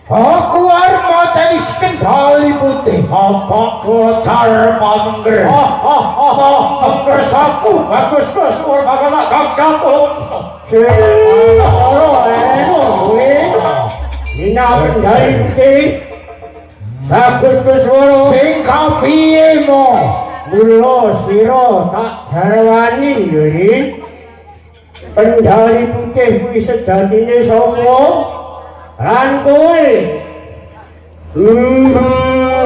S2: arep mateni kendali putih apa kocar pamengger pamengger saku bagus Kuswara bakal tak gampang Nina kendali putih bagus Kuswara sing kapiye mo mula sira tak jarwani lho kendali putih kuwi sejatine sapa lan kowe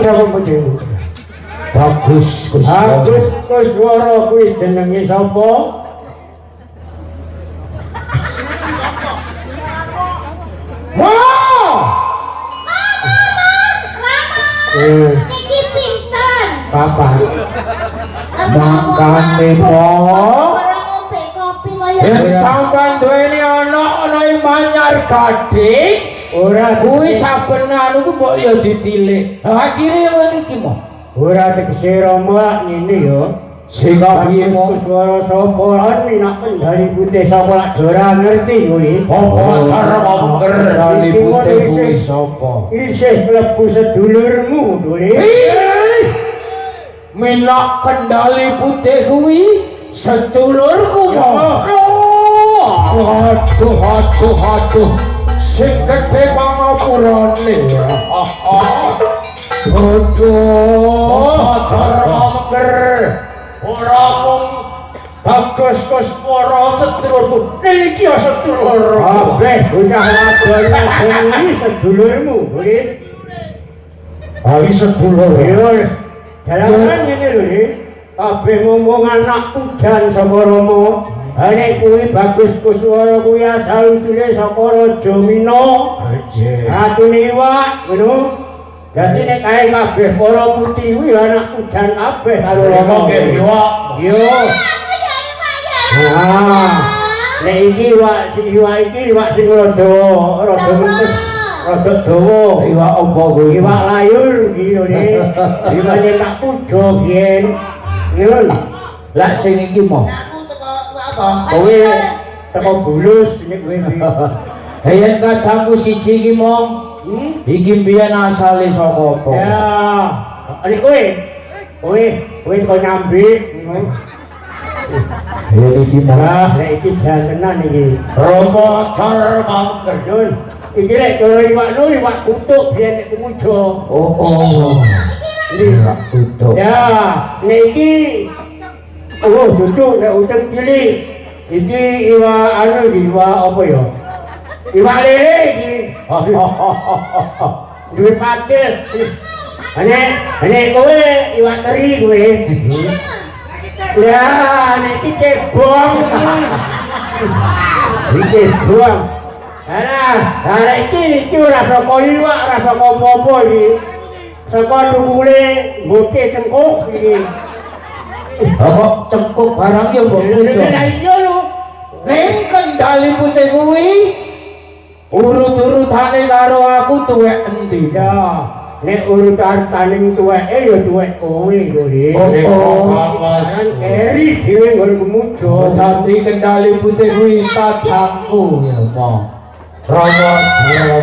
S2: sapa putih bagus Kuswara kuwi jenenge sapa
S3: Niki pinten
S2: Papa mangkane po yen sampean duweni ana manyar gadhing ora kuwi saben anu ku mbok ya ditilik akhire ngono iki mo ora tegese Rama ngene ya sing piye Kuswara sapa lan nek kendali putih sapa lak ora ngerti kuwi apa cara pamengger kendali putih kuwi sapa isih mlebu sedulurmu dole minak kendali putih kuwi sedulurku mo aduh sing gedhe pangapurane cara pamengger ora mung bagus Kuswara sedulurku iki ya sedulur kabeh bocah wadon iki sedulurmu kuwi sedulur yo dalanan ngene lho
S5: kabeh ngomong anak udan saka Rama. Nek kuwi Bagus Kuswara kuwi asal usule saka Raja Mina. Ratune iwak, ngono. Dadi nek kae kabeh para putih kuwi anak udan kabeh karo Rama.
S2: Iwak.
S5: Yo. Nek iki iwak iki iwak sing rada mentes, rada dawa.
S1: Iwak apa kuwi?
S5: Iwak layur iki yo ne. Iwake tak pujo biyen. Ngono.
S1: Lah sing iki mo.
S4: Aku teko apa?
S5: Kowe teko bulus nek kowe iki.
S1: Yen kadangku siji iki mo. Iki mbiyen asale saka apa?
S5: Ya. Nek kowe teko nyambik.
S1: Ya iki mo.
S5: Nek iki jantenan iki.
S2: Rama car mangker.
S5: Nun, iki rek cara iwak nu iwak kutuk biyen nek temujo.
S1: Oh. Iwak kutuk.
S5: Ya, nek iki duduk nek utang cilik. Iki iwak iwak apa ya? Iwak lele iki. Duwe patis. Ane kowe iwak teri kowe. Ya, nek iki cebong. Iki cebong. Ana iki ora saka iwak, ora saka apa-apa iki. Saka dukule nggoke cengkuk iki.
S1: Kok cengkuk barang ya mbok mujo.
S5: Lah iya lho.
S1: Ning Kendali Putih kuwi urut-urutane karo aku tuwek endi?
S5: Ya, nek urutan taning tuweke ya tuwek kowe kuwi. Kan keri dhewe nggon mujo.
S1: Dadi Kendali Putih kuwi kadangku ya, Mo. Rama Jawa.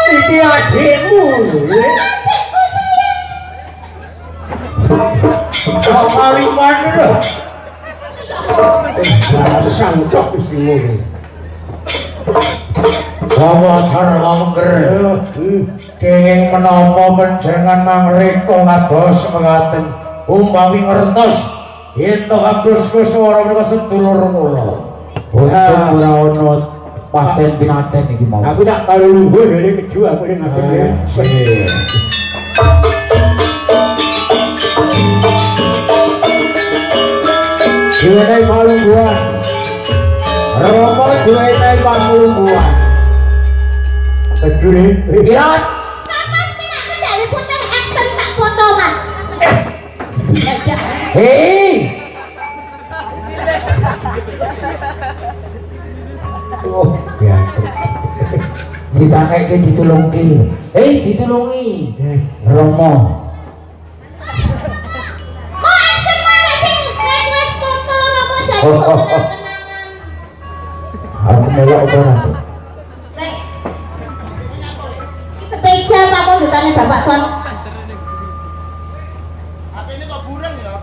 S5: Iki adikmu lho.
S2: Kaliman lho.
S5: Sangkok isimu.
S2: Rama car mangker. Kenging menapa panjenengan mangreka ngados mekaten umpami ngertos yen Bagus Kuswara menika sedulur kula.
S1: Untung ora ono paten pinaten iki mau.
S5: Aku tak karo lungguh dari keju aku ning ngaten.
S1: Duwe palungguhan. Rama duwe palungguhan.
S5: Kejune.
S1: Kirat.
S3: Kapan kena Kendali Putih action tak foto mas?
S1: Hei.
S5: Oh, ya.
S1: Ditakeke ditulungi. Hei, ditulungi. Rama.
S3: Mau action mana sing request foto Romo jadi kenangan.
S1: Aku melok apa nanti?
S3: Spesial tamu dutannya Bapak Tuan.
S4: Apa ini kok burung ya?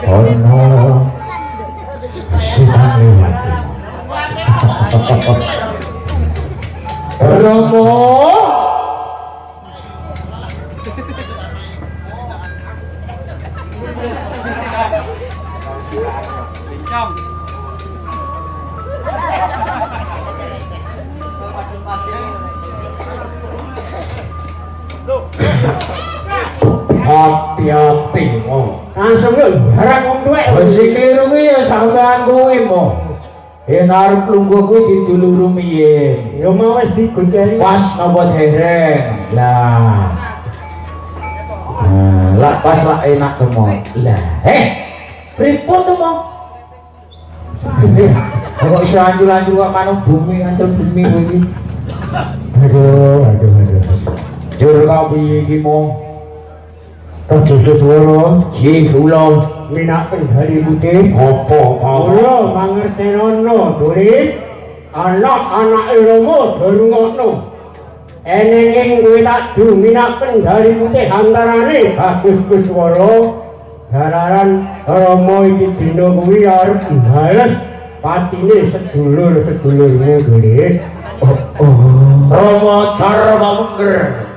S1: Ono sidang lewati. Rama.
S2: Hati-hati mo.
S5: Langsung lho, harap wong tuwek.
S1: Sing kliru kuwi ya sampean kuwi mo. Yen arep lungguh kuwi dituluru miyen.
S5: Ya mau wis digoteli.
S1: Pas napa dereng. Lah. Lah pas lah enak to mo. Lah, pripun to mo? Kok iso anjur-anjur kok manuk bumi antul bumi kowe iki.
S5: Aduh.
S1: Jur kok piye iki mo?
S5: Bagus Kuswara
S1: Ki kula
S5: minak Kendali Putih.
S2: Apa
S5: Kula mangertenono Durit anak-anak Rama durungono. Enenging kowe tak du minak Kendali Putih antarane Bagus Kuswara jararan Rama iki dina kuwi arep bales patine sedulur-sedulurmu Durit.
S2: Rama car mangker.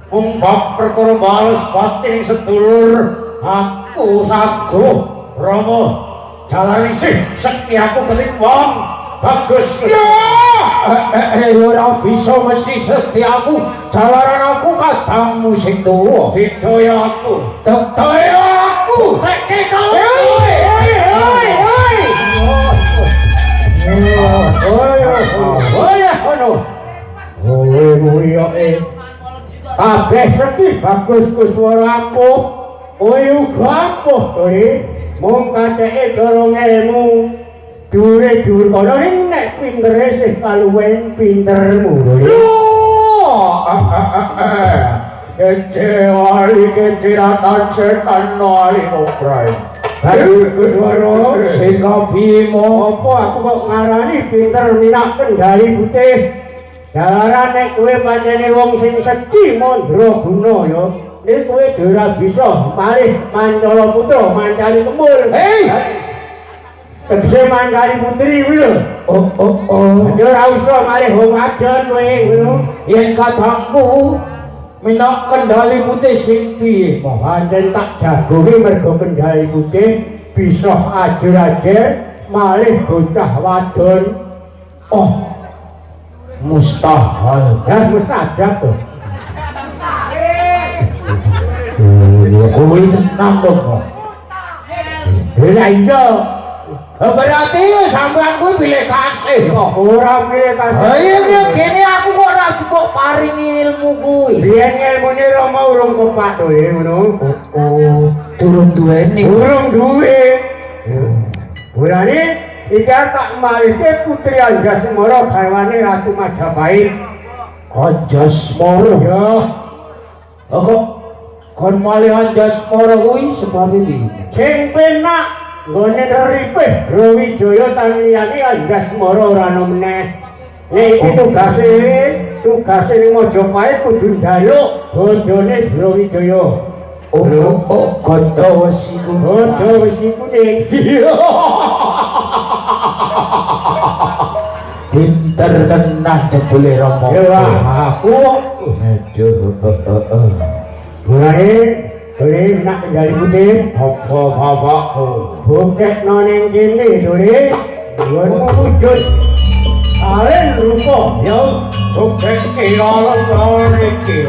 S1: Mung bab perkara bales batin sedulur aku sago Rama jalari sih setiaku kelik wong bagus ya ora bisa mesti setiaku jalaran aku kadangmu sing tuwa didaya aku tekke kowe kabeh sedih bagus kuswaramu kowe uga ampuh kowe mung kateke dorong ilmu dhuwur kono nek pintere sih kaluwen pintermu kecewali keceratan setan wali koprai bagus kuswara sing kabimo apa aku kok ngarani pinter minak kendali putih jalaran nek kowe pancene wong sing sedhi mandra guna ya nek kowe ora bisa malih Mancala Putra mancali kemul tegese mancali putri kuwi lho ya ora usah malih wong adon kowe ngono yen kadangku minak kendali putih sing piye pancen tak jagongi mergo kendali putih bisa ajer-ajer malih bocah wadon mustahil ya mustajab tuh kowe tenang dong iya berarti sampean kuwi pilih kasih kok ora pilih kasih iya gini aku kok ora kok paringi ilmu kuwi biyen ilmune Rama urung kepak to ngono durung duweni Burane iki tak malike putri Anjasmara garwane Ratu Majapahit. Anjasmara ya. Kok kon malih Anjasmara kuwi sebab iki. Sing penak nggone neripe Brawijaya tanliyane Anjasmara ora ana meneh. Nek iki tugase ning Majapahit kudu njaluk bodhone Brawijaya. Godo wesiku ning. Pinter tenan jebule Rama. Ya aku. Aduh. Dole nak kendali putih. Apa bapakku? Bukekno ning kene dole. Wonmu wujud. Alen rupa ya. Bukek kira lan iki.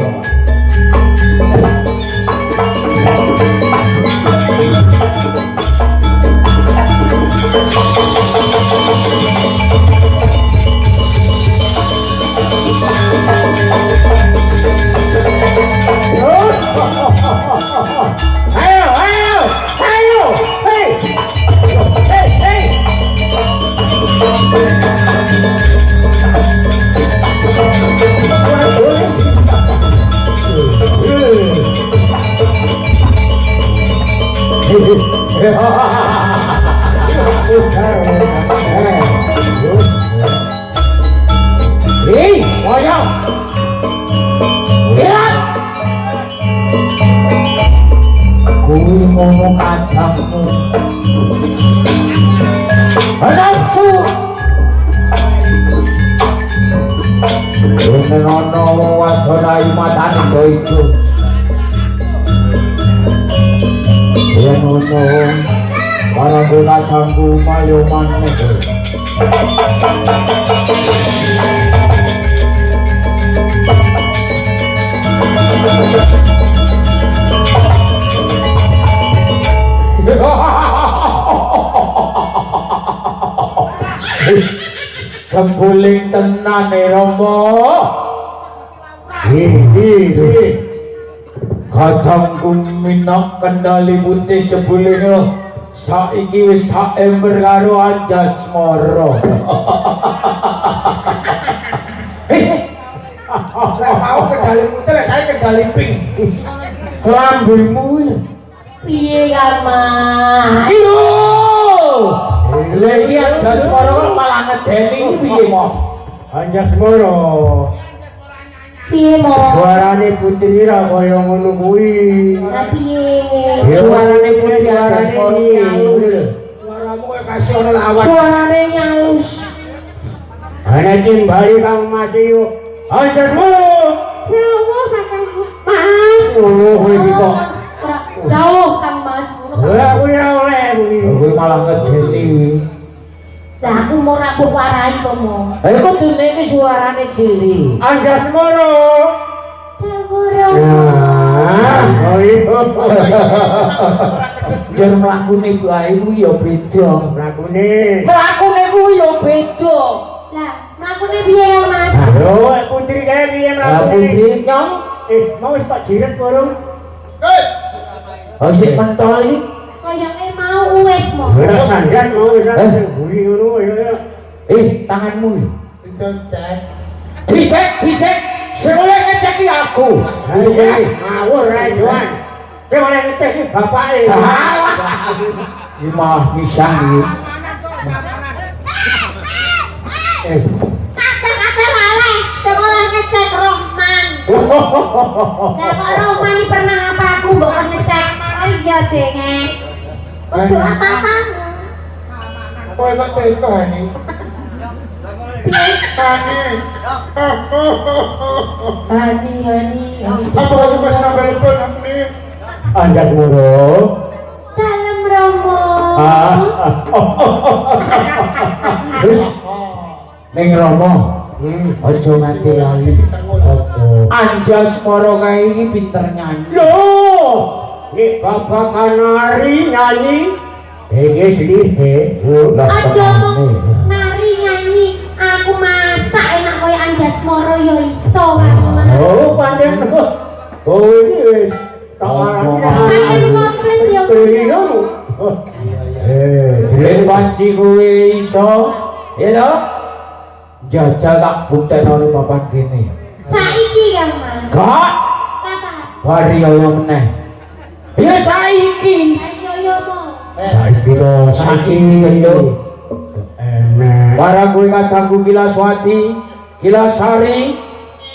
S1: Hei, wayang. Lihat. Kuwi ngomong kacangmu. Nafsu. Yen ana wadon ayu matane do iku. Yen ono para guna kanggo mayo maneh. Sembuling tenane Rama. Kadangku minak kendali putih jebule saiki wis sak ember karo Anjasmara.
S2: Lah mau kendali putih lah saya kendali pink.
S1: Kelambimu
S3: Piye Rama?
S1: iyo lha iki Anjasmara malah ngedeni piye mo Anjasmara
S3: Piye mo?
S5: Suarane putri ra kaya ngono kuwi.
S3: Piye?
S1: suarane putih Anjasmara nyalus
S2: Suaramu kaya kasih ono lawan.
S3: Suarane nyalus.
S5: Ana timbali kang masih Anjasmara.
S3: Ya Allah kakangku.
S5: Mas ngono kowe iki kok.
S3: Jauh Kang Mas.
S5: Lah kuwi ora oleh kuwi.
S1: Kowe malah ngedeni.
S3: Lah aku mau rapuh warai kok mau.
S1: Ayo kudune iki suarane cilik.
S5: Anjasmara.
S3: Tawara.
S5: Nah, oh iya.
S1: Jar mlakune bae kuwi ya beda.
S5: Mlakune.
S1: Mlakune kuwi ya beda.
S3: Lah, mlakune piye Kang Mas?
S5: Lho, putri kae piye
S1: Lah
S5: mlakune?
S1: putri nyong,
S5: Mau wis tak jiret burung.
S1: sik pentol iki.
S3: Koyoke mau wis mo.
S5: Ora sanjan mau wis buri ngono ya.
S1: Tanganmu.
S4: Itu cek.
S1: Dicek. Sing oleh ngeceki aku.
S5: Ngawur ae Joan. Sing oleh ngecek iki bapake.
S1: Iki malah pisang iki.
S3: Kakak laleh, sekolah ngecek Rohman. Lah kok Rohman ini pernah apa aku mbok kon ngecek? Oh iya denge. Untuk apa-apa?
S4: Kowe kok teko ini?
S1: Hani.
S2: Apa aku masih nambah telepon aku nih?
S5: Anjasmara.
S3: Dalam Romo.
S1: Ning Rama, aja nganti lali. Anjasmara kae iki pinter nyanyi.
S5: Loh, nek bapak kanari nyanyi, iki slihe.
S3: Aja ngomong nari nyanyi, aku masak enak koyo Anjasmara ya iso Kang.
S5: Oh, pandeng. Oh, ini wis tawaran.
S3: Pandeng komplit ya.
S5: Iya.
S1: Yen panci kuwi iso, ya to? Jajal tak buktekno ning papan kene.
S3: Saiki Kang Mas.
S1: Gak,
S3: Kapan?
S1: bari kaya meneh. Ya saiki.
S3: Ayo yo mo.
S5: Saiki lho, saiki lho. Enak.
S1: Para kowe kadangku Kilaswati, Kilasari,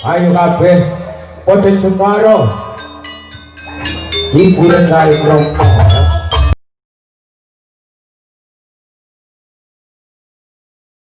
S1: ayo kabeh padha jengkaro. Hiburan kali Romo.